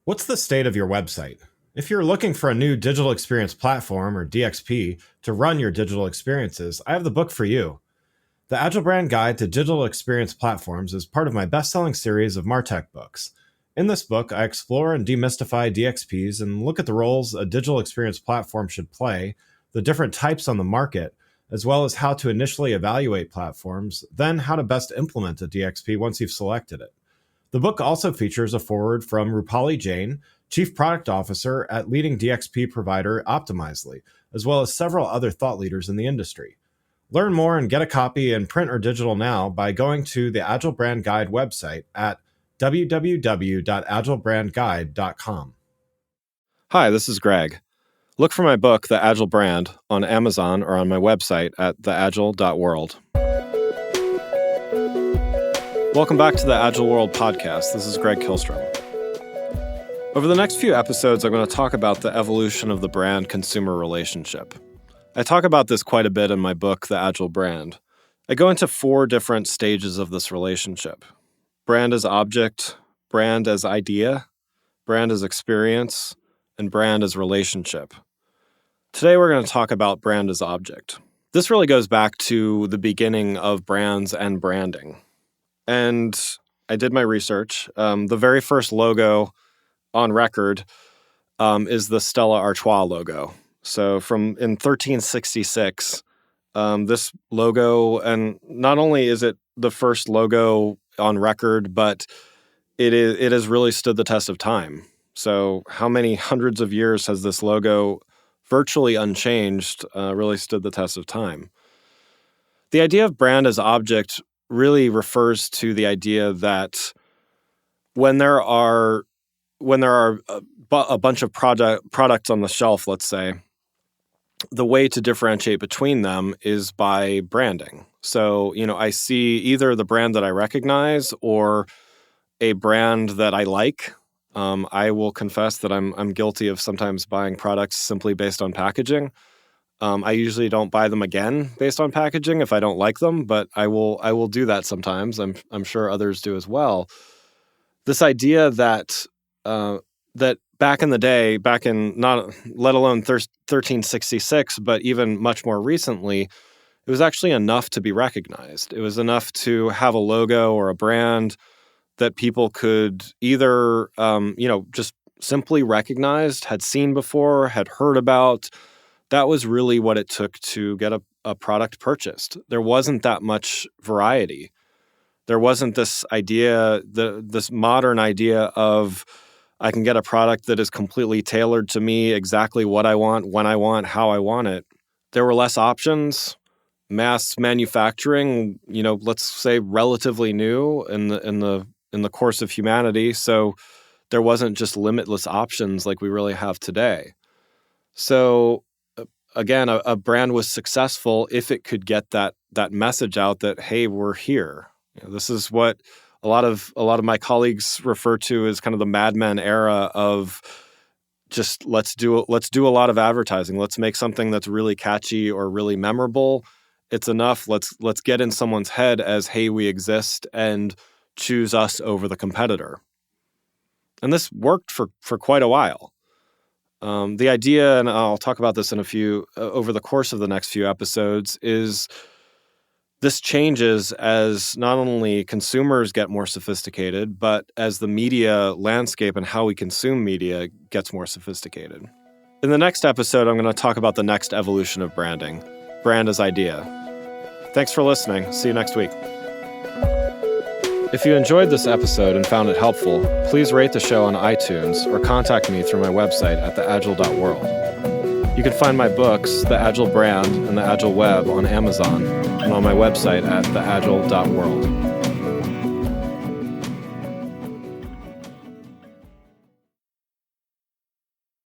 What's the state of your website? If you're looking for a new digital experience platform, or DXP, to run your digital experiences, I have the book for you. The Agile Brand Guide to Digital Experience Platforms is part of my best-selling series of MarTech books. In this book, I explore and demystify DXPs and look at the roles a digital experience platform should play, the different types on the market, as well as how to initially evaluate platforms, then how to best implement a DXP once you've selected it. The book also features a foreword from Rupali Jain, Chief Product Officer at leading DXP provider Optimizely, as well as several other thought leaders in the industry. Learn more and get a copy in print or digital now by going to the Agile Brand Guide website at www.agilebrandguide.com. Hi, this is Greg. Look for my book, The Agile Brand, on Amazon or on my website at theagile.world. Welcome back to the Agile World podcast. This is Greg Kihlstrom. Over the next few episodes, I'm going to talk about the evolution of the brand-consumer relationship. I talk about this quite a bit in my book, The Agile Brand. I go into 4 different stages of this relationship: brand as object, brand as idea, brand as experience, and brand as relationship. Today, we're going to talk about brand as object. This really goes back to the beginning of brands and branding. And I did my research. The very first logo on record is the Stella Artois logo. So in 1366, this logo, and not only is it the first logo on record, but it has really stood the test of time. So how many hundreds of years has this logo, virtually unchanged, really stood the test of time? The idea of brand as object really refers to the idea that when there are a bunch of products on the shelf, let's say, the way to differentiate between them is by branding. So, I see either the brand that I recognize or a brand that I like. I will confess that I'm guilty of sometimes buying products simply based on packaging. I usually don't buy them again based on packaging if I don't like them, but I will do that sometimes. I'm sure others do as well. This idea that that back in the day, back in not let alone 1366, but even much more recently, it was actually enough to be recognized. It was enough to have a logo or a brand that people could either just simply recognized, had seen before, had heard about. That was really what it took to get a product purchased. There wasn't that much variety. There wasn't this idea, this modern idea of I can get a product that is completely tailored to me, exactly what I want, when I want, how I want it. There were less options. Mass manufacturing, let's say relatively new in the course of humanity. So there wasn't just limitless options like we really have today. So again, a brand was successful if it could get that message out that, hey, we're here. This is what a lot of my colleagues refer to as kind of the Mad Men era of just let's do a lot of advertising. Let's make something that's really catchy or really memorable. It's enough. Let's get in someone's head as, hey, we exist, and choose us over the competitor. And this worked for quite a while. The idea, and I'll talk about this in a few over the course of the next few episodes, is this changes as not only consumers get more sophisticated, but as the media landscape and how we consume media gets more sophisticated. In the next episode, I'm going to talk about the next evolution of branding, brand as idea. Thanks for listening. See you next week. If you enjoyed this episode and found it helpful, please rate the show on iTunes or contact me through my website at theagile.world. You can find my books, The Agile Brand and The Agile Web, on Amazon and on my website at theagile.world.